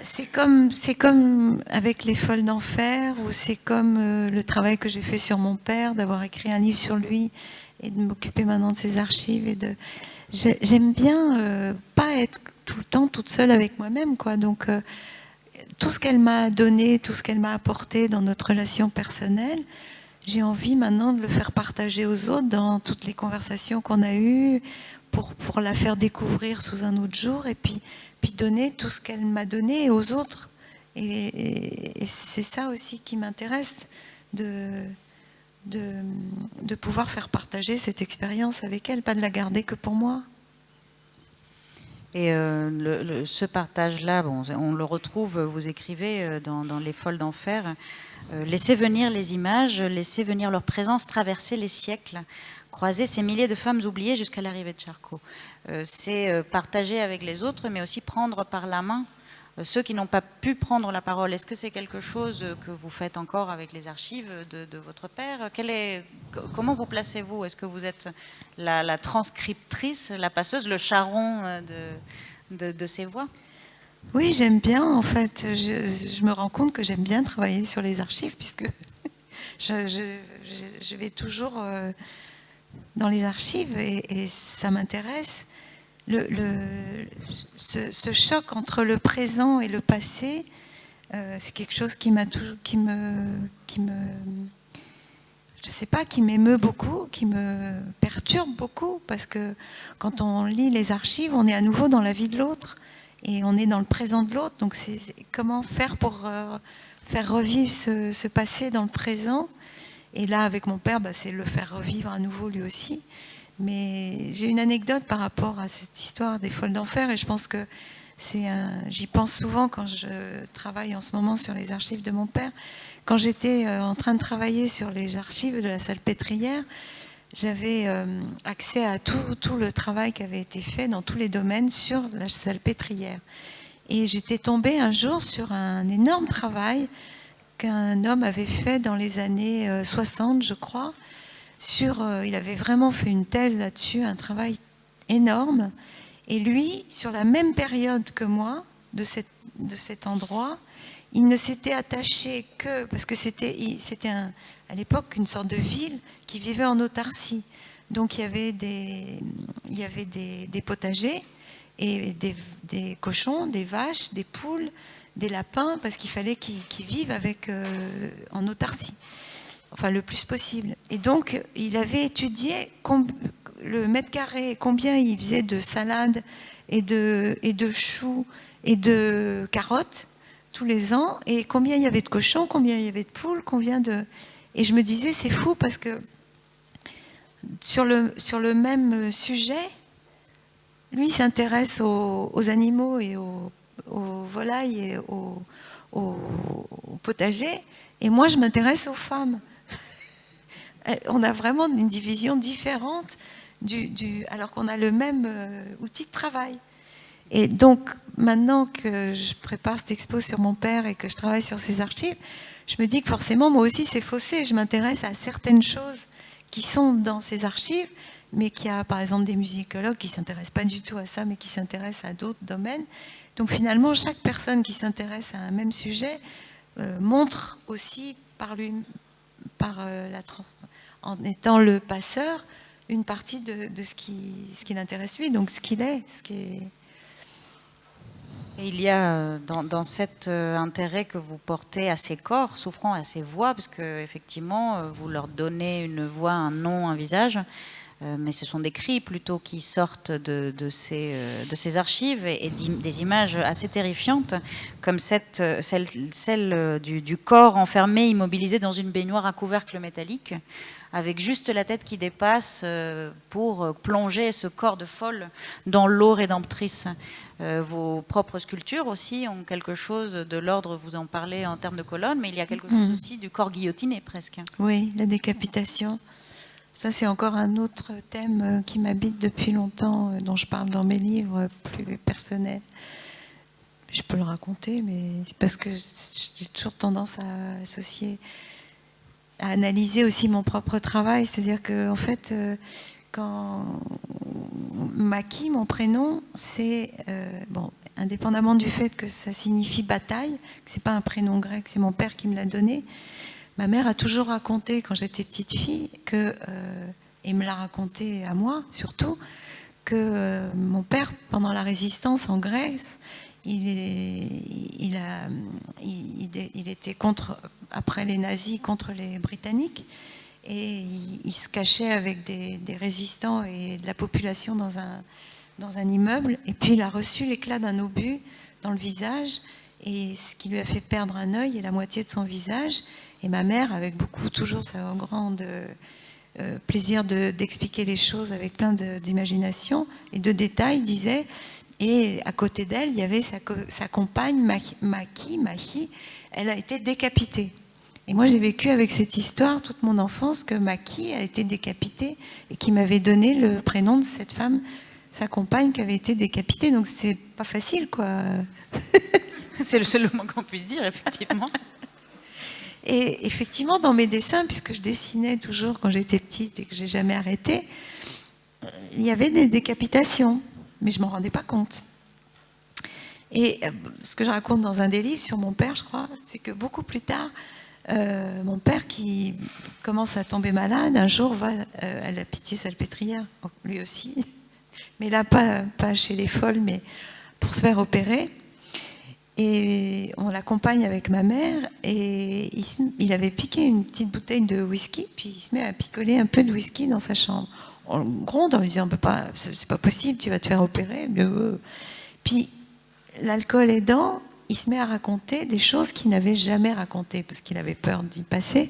C'est comme avec les folles d'enfer, ou c'est comme le travail que j'ai fait sur mon père, d'avoir écrit un livre sur lui et de m'occuper maintenant de ses archives. J'aime bien pas être tout le temps toute seule avec moi-même, quoi. Donc tout ce qu'elle m'a donné, tout ce qu'elle m'a apporté dans notre relation personnelle, j'ai envie maintenant de le faire partager aux autres dans toutes les conversations qu'on a eues, pour la faire découvrir sous un autre jour, et puis donner tout ce qu'elle m'a donné aux autres. Et c'est ça aussi qui m'intéresse, de pouvoir faire partager cette expérience avec elle, pas de la garder que pour moi. Et ce partage-là, bon, on le retrouve, vous écrivez dans Les Folles d'Enfer, laissez venir les images, laissez venir leur présence traverser les siècles, croiser ces milliers de femmes oubliées jusqu'à l'arrivée de Charcot. C'est partager avec les autres, mais aussi prendre par la main ceux qui n'ont pas pu prendre la parole. Est-ce que c'est quelque chose que vous faites encore avec les archives de votre père? Comment vous placez-vous? Est-ce que vous êtes la transcriptrice, la passeuse, le charron de ces voix? Oui, j'aime bien, en fait. Je me rends compte que j'aime bien travailler sur les archives, puisque je vais toujours dans les archives et ça m'intéresse. Ce choc entre le présent et le passé, c'est quelque chose qui m'émeut beaucoup, qui me perturbe beaucoup, parce que quand on lit les archives, on est à nouveau dans la vie de l'autre et on est dans le présent de l'autre. Donc c'est comment faire pour faire revivre ce passé dans le présent. Et là, avec mon père, c'est le faire revivre à nouveau lui aussi. Mais j'ai une anecdote par rapport à cette histoire des Folles d'Enfer, et je pense que j'y pense souvent quand je travaille en ce moment sur les archives de mon père. Quand j'étais en train de travailler sur les archives de la Salpêtrière, j'avais accès à tout le travail qui avait été fait dans tous les domaines sur la Salpêtrière. Et j'étais tombée un jour sur un énorme travail qu'un homme avait fait dans les années 60, je crois. Il avait vraiment fait une thèse là-dessus, un travail énorme. Et lui, sur la même période que moi, de cet endroit, il ne s'était attaché que... Parce que c'était à l'époque une sorte de ville qui vivait en autarcie. Donc il y avait des potagers, et des cochons, des vaches, des poules, des lapins, parce qu'il fallait qu'ils vivent en autarcie. enfin le plus possible. Et donc, il avait étudié le mètre carré, combien il faisait de salades et de choux et de carottes tous les ans, et combien il y avait de cochons, combien il y avait de poules, Et je me disais, c'est fou parce que sur le même sujet, lui il s'intéresse aux animaux et aux volailles et aux potagers, et moi je m'intéresse aux femmes. On a vraiment une division différente alors qu'on a le même outil de travail. Et donc, maintenant que je prépare cette expo sur mon père et que je travaille sur ses archives, je me dis que forcément, moi aussi, c'est faussé. Je m'intéresse à certaines choses qui sont dans ces archives, mais qu'il y a, par exemple, des musicologues qui ne s'intéressent pas du tout à ça, mais qui s'intéressent à d'autres domaines. Donc, finalement, chaque personne qui s'intéresse à un même sujet montre aussi en étant le passeur, une partie de ce qui l'intéresse lui, donc ce qu'il est. Et il y a dans cet intérêt que vous portez à ces corps souffrant, à ces voix, parce que effectivement vous leur donnez une voix, un nom, un visage, mais ce sont des cris plutôt qui sortent de ces archives et des images assez terrifiantes, comme celle du corps enfermé, immobilisé dans une baignoire à couvercle métallique, avec juste la tête qui dépasse pour plonger ce corps de folle dans l'eau rédemptrice. Vos propres sculptures aussi ont quelque chose de l'ordre, vous en parlez en termes de colonnes, mais il y a quelque chose aussi du corps guillotiné presque. Oui, la décapitation. Ça, c'est encore un autre thème qui m'habite depuis longtemps, dont je parle dans mes livres plus personnels. Je peux le raconter, mais parce que j'ai toujours tendance à analyser aussi mon propre travail. C'est-à-dire que, en fait, quand Maki, mon prénom, c'est indépendamment du fait que ça signifie bataille, que c'est pas un prénom grec, c'est mon père qui me l'a donné. Ma mère a toujours raconté quand j'étais petite fille et me l'a raconté à moi surtout, que mon père, pendant la résistance en Grèce, il était après les nazis, contre les Britanniques, et il se cachait avec des résistants et de la population dans un immeuble, et puis il a reçu l'éclat d'un obus dans le visage, et ce qui lui a fait perdre un œil et la moitié de son visage. Et ma mère, avec toujours sa grande plaisir d'expliquer les choses avec plein d'imagination et de détails, disait, et à côté d'elle, il y avait sa compagne, Mahi, elle a été décapitée. Et moi, j'ai vécu avec cette histoire toute mon enfance, que Maki a été décapitée et qui m'avait donné le prénom de cette femme, sa compagne, qui avait été décapitée. Donc, c'est pas facile, quoi. C'est le seul mot qu'on puisse dire, effectivement. Et effectivement, dans mes dessins, puisque je dessinais toujours quand j'étais petite et que j'ai jamais arrêté, il y avait des décapitations, mais je m'en rendais pas compte. Et ce que je raconte dans un des livres sur mon père, je crois, c'est que beaucoup plus tard, mon père, qui commence à tomber malade, un jour va à la Pitié-Salpêtrière, lui aussi, mais là pas chez les folles, mais pour se faire opérer. Et on l'accompagne avec ma mère, et il avait piqué une petite bouteille de whisky, puis il se met à picoler un peu de whisky dans sa chambre. On gronde en lui disant, c'est pas possible, tu vas te faire opérer. Puis l'alcool aidant, il se met à raconter des choses qu'il n'avait jamais racontées, parce qu'il avait peur d'y passer.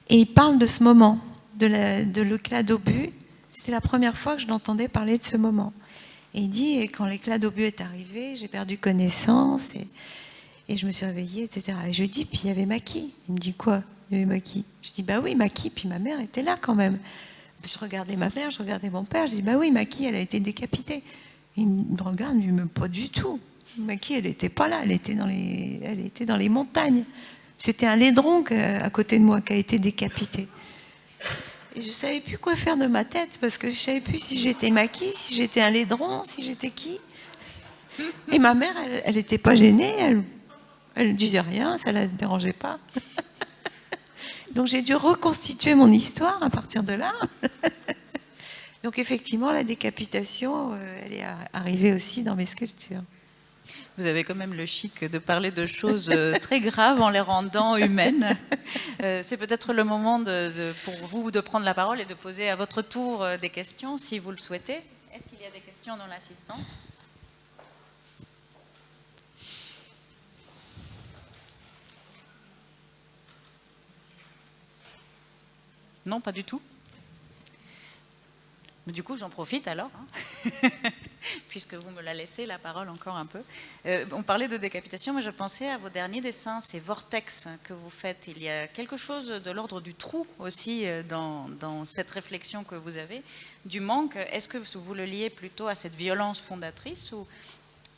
Et il parle de ce moment, de l'éclat d'obus. C'était la première fois que je l'entendais parler de ce moment. Et il dit, et quand l'éclat d'obus est arrivé, j'ai perdu connaissance, et je me suis réveillée, etc. Et je lui dis, puis il y avait Maki. Il me dit, quoi? Il y avait Maki. Je dis, bah oui, Maki, puis ma mère était là quand même. Je regardais ma mère, je regardais mon père, je dis, bah oui, Maki, elle a été décapitée. Il me regarde, il me dit, pas du tout. Maki, elle n'était pas là, elle était dans les montagnes. C'était un laidron à côté de moi qui a été décapité. Et je ne savais plus quoi faire de ma tête, parce que je ne savais plus si j'étais Maki, si j'étais un laidron, si j'étais qui. Et ma mère, elle n'était pas gênée, elle ne disait rien, ça ne la dérangeait pas. Donc j'ai dû reconstituer mon histoire à partir de là. Donc effectivement, la décapitation, elle est arrivée aussi dans mes sculptures. Vous avez quand même le chic de parler de choses très graves en les rendant humaines. C'est peut-être le moment pour vous de prendre la parole et de poser à votre tour des questions, si vous le souhaitez. Est-ce qu'il y a des questions dans l'assistance ? Non, pas du tout. Du coup, j'en profite alors, puisque vous me la laissez la parole encore un peu. On parlait de décapitation, mais je pensais à vos derniers dessins, ces vortex que vous faites. Il y a quelque chose de l'ordre du trou aussi dans cette réflexion que vous avez, du manque. Est-ce que vous le liez plutôt à cette violence fondatrice ou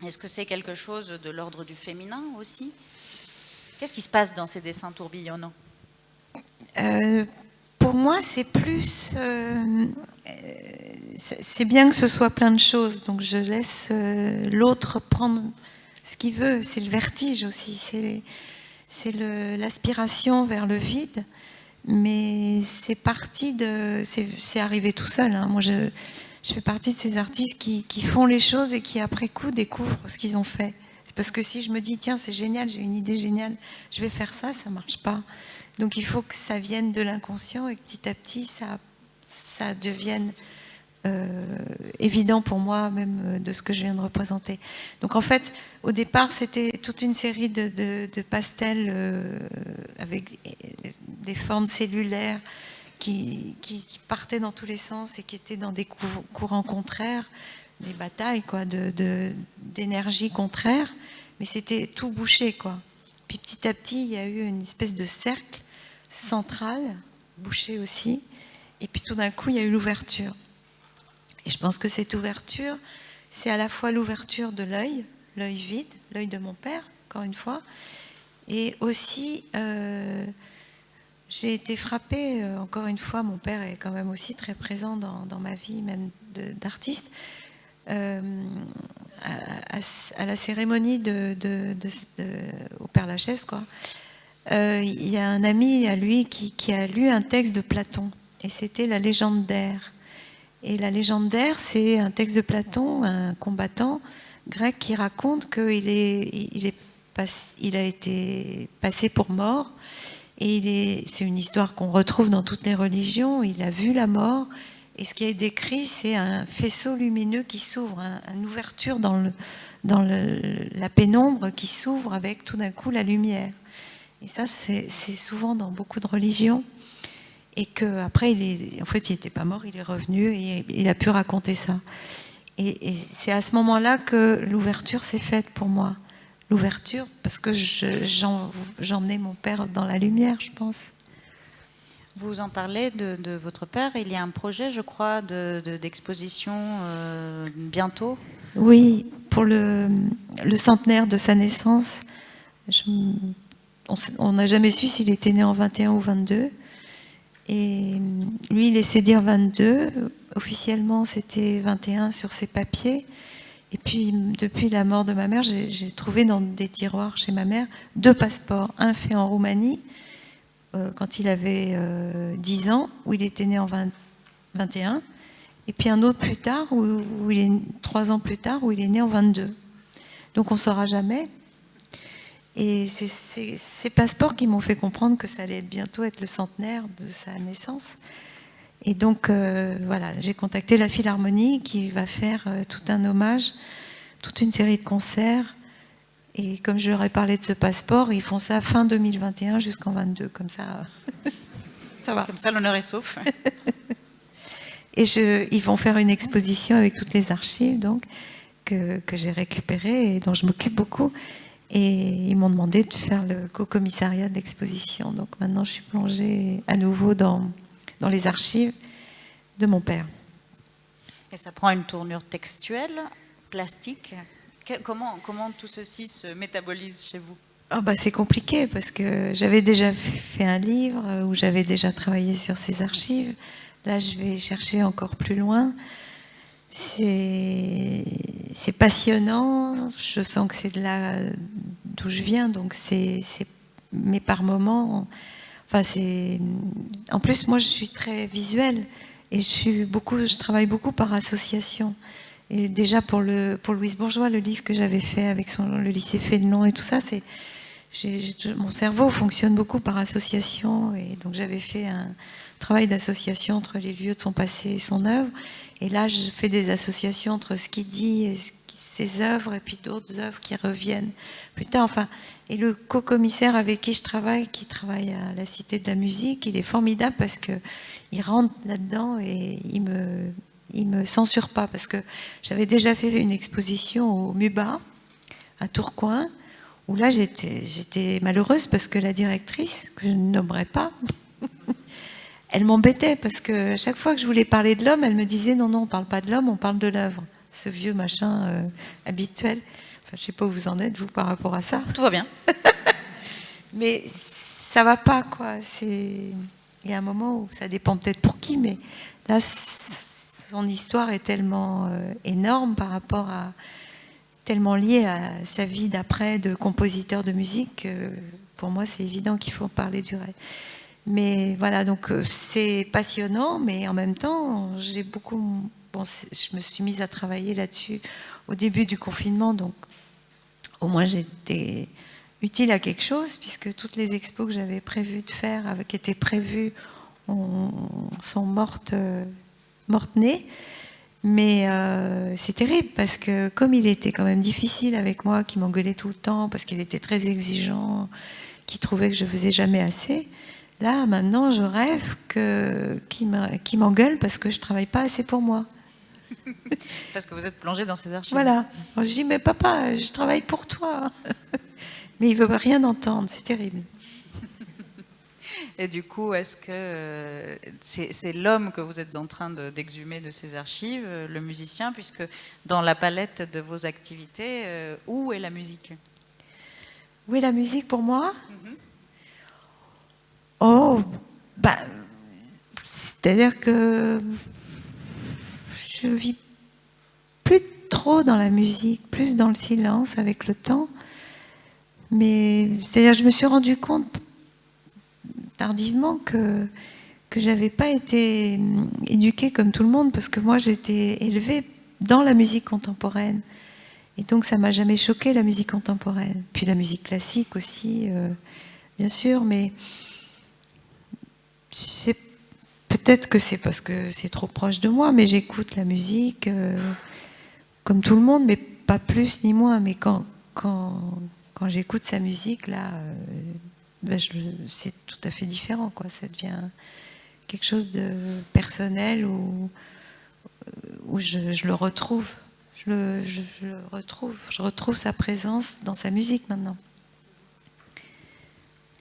est-ce que c'est quelque chose de l'ordre du féminin aussi ? Qu'est-ce qui se passe dans ces dessins tourbillonnants ? Pour moi, c'est plus... c'est bien que ce soit plein de choses, donc je laisse l'autre prendre ce qu'il veut. C'est le vertige aussi, c'est l'aspiration vers le vide, mais c'est parti de... C'est arrivé tout seul. Hein. Moi, je fais partie de ces artistes qui font les choses et qui, après coup, découvrent ce qu'ils ont fait. Parce que si je me dis, tiens, c'est génial, j'ai une idée géniale, je vais faire ça, ça ne marche pas. Donc il faut que ça vienne de l'inconscient et que petit à petit ça devienne évident pour moi, même de ce que je viens de représenter. Donc en fait, au départ, c'était toute une série de pastels avec des formes cellulaires qui partaient dans tous les sens et qui étaient dans des courants contraires, des batailles quoi, d'énergie contraire, mais c'était tout bouché quoi. Puis petit à petit, il y a eu une espèce de cercle central, bouché aussi, et puis tout d'un coup, il y a eu l'ouverture. Et je pense que cette ouverture, c'est à la fois l'ouverture de l'œil vide, l'œil de mon père, encore une fois, et aussi, j'ai été frappée, encore une fois, mon père est quand même aussi très présent dans ma vie, même d'artiste, à la cérémonie au Père Lachaise, quoi. Il y a un ami à lui qui a lu un texte de Platon, et c'était la légende d'Air. Et la légende d'Air, c'est un texte de Platon, un combattant grec qui raconte qu'il il a été passé pour mort, et c'est une histoire qu'on retrouve dans toutes les religions. Il a vu la mort, et ce qui est décrit, c'est un faisceau lumineux qui s'ouvre, une ouverture dans la pénombre qui s'ouvre avec tout d'un coup la lumière. Et ça, c'est souvent dans beaucoup de religions. Et qu'après, en fait, il n'était pas mort, il est revenu et il a pu raconter ça. Et c'est à ce moment-là que l'ouverture s'est faite pour moi. L'ouverture, parce que j'emmenais mon père dans la lumière, je pense. Vous en parlez de votre père. Il y a un projet, je crois, d'exposition bientôt. Oui, pour le centenaire de sa naissance. On n'a jamais su s'il était né en 21 ou 22. Et lui, il laissait dire 22. Officiellement, c'était 21 sur ses papiers. Et puis, depuis la mort de ma mère, j'ai trouvé dans des tiroirs chez ma mère 2 passeports. Un fait en Roumanie, quand il avait 10 ans, où il était né en 21. Et puis un autre plus tard, 3 ans plus tard, où il est né en 22. Donc on ne saura jamais. Et c'est ces passeports qui m'ont fait comprendre que ça allait bientôt être le centenaire de sa naissance. Et donc, voilà, j'ai contacté la Philharmonie qui va faire tout un hommage, toute une série de concerts. Et comme je leur ai parlé de ce passeport, ils font ça fin 2021 jusqu'en 22, comme ça. Ça va. Comme ça, l'honneur est sauf. Et ils vont faire une exposition avec toutes les archives donc, que j'ai récupérées et dont je m'occupe beaucoup. Et ils m'ont demandé de faire le co-commissariat d'exposition. Donc maintenant, je suis plongée à nouveau dans les archives de mon père. Et ça prend une tournure textuelle, plastique. Comment tout ceci se métabolise chez vous ? C'est compliqué parce que j'avais déjà fait un livre où j'avais déjà travaillé sur ces archives. Là, je vais chercher encore plus loin. C'est passionnant. Je sens que c'est de là d'où je viens. Donc mais par moments... En plus, moi, je suis très visuelle et je travaille beaucoup par association. Et déjà pour Louise Bourgeois, le livre que j'avais fait avec le lycée Fénelon et tout ça, mon cerveau fonctionne beaucoup par association. Et donc j'avais fait un travail d'association entre les lieux de son passé et son œuvre. Et là, je fais des associations entre ce qu'il dit et ses œuvres, et puis d'autres œuvres qui reviennent plus tard. Enfin, et le co-commissaire avec qui je travaille, qui travaille à la Cité de la Musique, il est formidable parce que il rentre là-dedans et il me censure pas, parce que j'avais déjà fait une exposition au MUBA à Tourcoing, où là j'étais malheureuse parce que la directrice, que je ne nommerai pas, elle m'embêtait parce que chaque fois que je voulais parler de l'homme, elle me disait non, on parle pas de l'homme, on parle de l'œuvre. Ce vieux machin habituel. Enfin, je sais pas où vous en êtes, vous, par rapport à ça. Tout va bien. Mais ça va pas, quoi. Il y a un moment où ça dépend peut-être pour qui, mais là, son histoire est tellement énorme par rapport à... tellement liée à sa vie d'après de compositeur de musique que pour moi, c'est évident qu'il faut parler du reste. Mais voilà, donc c'est passionnant, mais en même temps, j'ai beaucoup... Bon, je me suis mise à travailler là-dessus au début du confinement, donc au moins j'étais utile à quelque chose, puisque toutes les expos que j'avais prévu de faire, qui étaient prévues, sont mortes-nées. Mais c'est terrible, parce que comme il était quand même difficile avec moi, qui m'engueulait tout le temps, parce qu'il était très exigeant, qui trouvait que je faisais jamais assez, là maintenant je rêve qu'il m'engueule parce que je travaille pas assez pour moi. Parce que vous êtes plongé dans ces archives. Voilà. Alors, je dis, mais papa, je travaille pour toi. Mais il ne veut rien entendre, c'est terrible. Et du coup, est-ce que c'est l'homme que vous êtes en train d'exhumer de ces archives, le musicien, puisque dans la palette de vos activités, où est la musique? Où est la musique pour moi? Oh, bah, c'est-à-dire que je vis plus trop dans la musique, plus dans le silence avec le temps. Mais c'est-à-dire, je me suis rendu compte tardivement que j'avais pas été éduquée comme tout le monde, parce que moi j'étais élevée dans la musique contemporaine, et donc ça m'a jamais choqué, la musique contemporaine. Puis la musique classique aussi, bien sûr, mais peut-être que c'est parce que c'est trop proche de moi, mais j'écoute la musique comme tout le monde, mais pas plus ni moins. Mais quand j'écoute sa musique, là, c'est tout à fait différent, quoi. Ça devient quelque chose de personnel où je le retrouve. Je retrouve sa présence dans sa musique maintenant.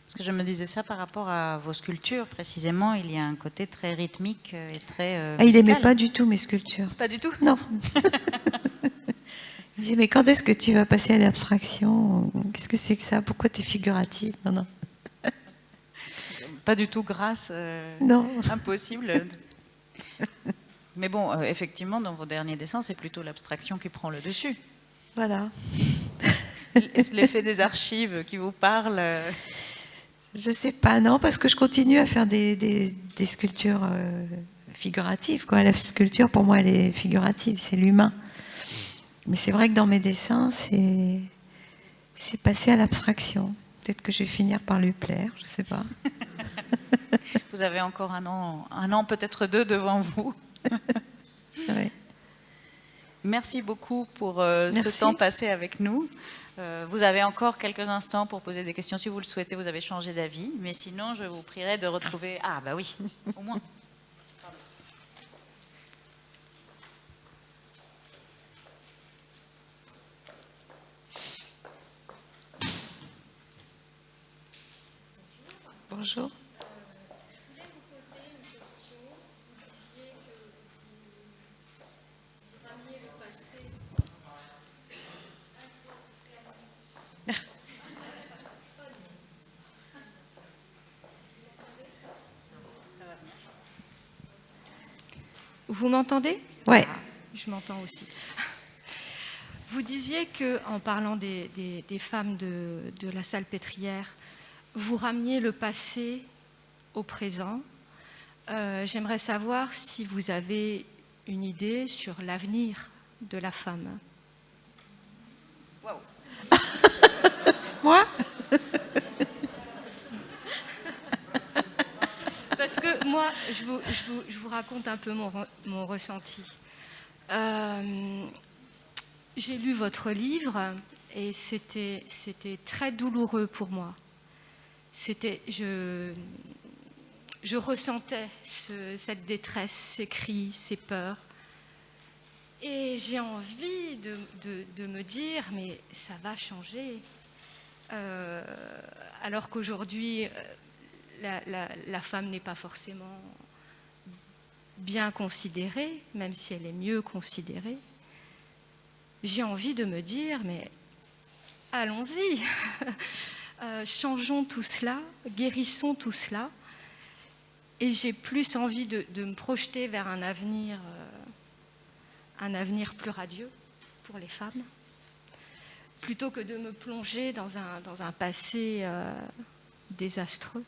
Parce que je me disais ça par rapport à vos sculptures, précisément, il y a un côté très rythmique et très musical. Il n'aimait pas du tout mes sculptures. Pas du tout? Non. Il disait, mais quand est-ce que tu vas passer à l'abstraction? Qu'est-ce que c'est que ça? Pourquoi tu es figurative? Non. Pas du tout grâce. Non. Impossible. Mais bon, effectivement, dans vos derniers dessins, c'est plutôt l'abstraction qui prend le dessus. Voilà. Est-ce l'effet des archives qui vous parle? Je sais pas, non, parce que je continue à faire des sculptures figuratives, quoi. La sculpture, pour moi, elle est figurative, c'est l'humain. Mais c'est vrai que dans mes dessins, c'est passé à l'abstraction. Peut-être que je vais finir par lui plaire, je sais pas. Vous avez encore un an, peut-être 2 devant vous. Ouais. Merci beaucoup pour ce temps passé avec nous. Vous avez encore quelques instants pour poser des questions si vous le souhaitez, vous avez changé d'avis. Mais sinon, je vous prierai de retrouver... Ah bah oui, au moins. Bonjour. Vous m'entendez? Ouais. Je m'entends aussi. Vous disiez qu'en parlant des femmes de la Salpêtrière, vous rameniez le passé au présent. J'aimerais savoir si vous avez une idée sur l'avenir de la femme. Wow. Moi? Parce que moi, je vous raconte un peu mon ressenti. J'ai lu votre livre et c'était très douloureux pour moi. Je ressentais cette détresse, ces cris, ces peurs. Et j'ai envie de me dire, mais ça va changer. Alors qu'aujourd'hui, la femme n'est pas forcément bien considérée, même si elle est mieux considérée. J'ai envie de me dire, mais allons-y, changeons tout cela, guérissons tout cela. Et j'ai plus envie de me projeter vers un avenir plus radieux pour les femmes, plutôt que de me plonger dans un passé désastreux.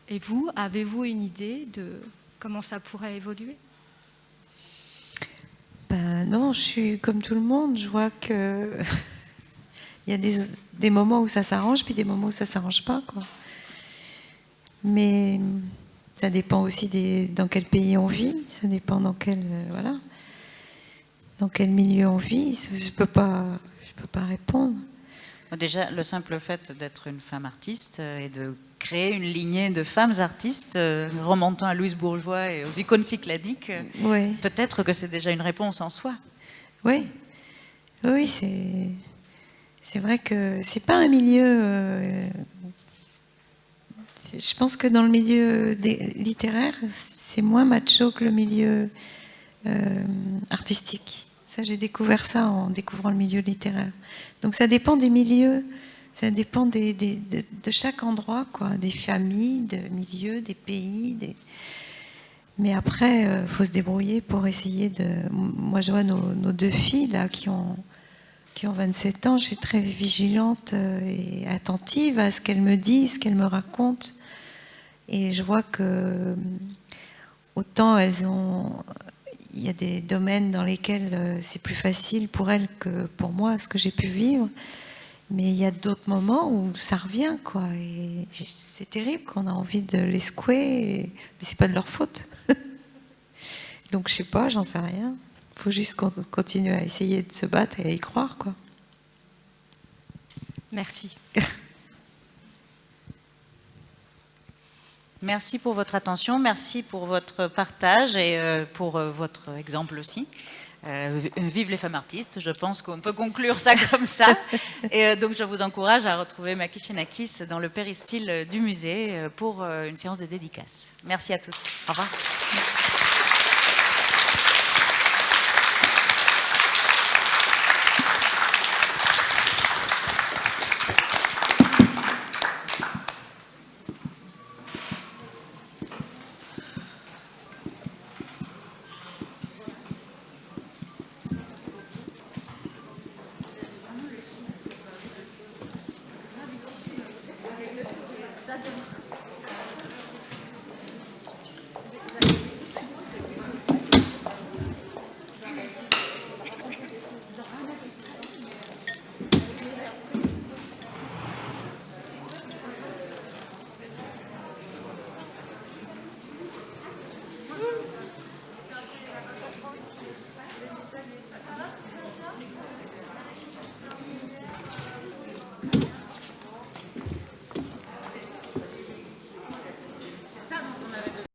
Et vous, avez-vous une idée de comment ça pourrait évoluer ? Ben non, je suis comme tout le monde. Je vois que il y a des moments où ça s'arrange, puis des moments où ça s'arrange pas, quoi. Mais ça dépend aussi dans quel pays on vit. Ça dépend dans quel milieu on vit. Je peux pas répondre. Déjà, le simple fait d'être une femme artiste et de créer une lignée de femmes artistes remontant à Louise Bourgeois et aux icônes cycladiques, Oui. Peut-être que c'est déjà une réponse en soi. Oui, c'est vrai que c'est pas un milieu. Je pense que dans le milieu littéraire, c'est moins macho que le milieu artistique. Ça, j'ai découvert ça en découvrant le milieu littéraire. Donc ça dépend des milieux, ça dépend de chaque endroit, quoi, des familles, des milieux, des pays. Mais après, il faut se débrouiller pour essayer de... Moi, je vois nos deux filles là, qui ont 27 ans. Je suis très vigilante et attentive à ce qu'elles me disent, ce qu'elles me racontent. Et je vois que autant il y a des domaines dans lesquels c'est plus facile pour elles que pour moi, ce que j'ai pu vivre. Mais il y a d'autres moments où ça revient, quoi. Et c'est terrible qu'on a envie de les secouer, mais c'est pas de leur faute. Donc je sais pas, j'en sais rien. Il faut juste continuer à essayer de se battre et à y croire, quoi. Merci. Merci pour votre attention, merci pour votre partage et pour votre exemple aussi. Vive les femmes artistes, je pense qu'on peut conclure ça comme ça. Et donc je vous encourage à retrouver Maki Chinakis dans le péristyle du musée pour une séance de dédicace. Merci à tous. Au revoir.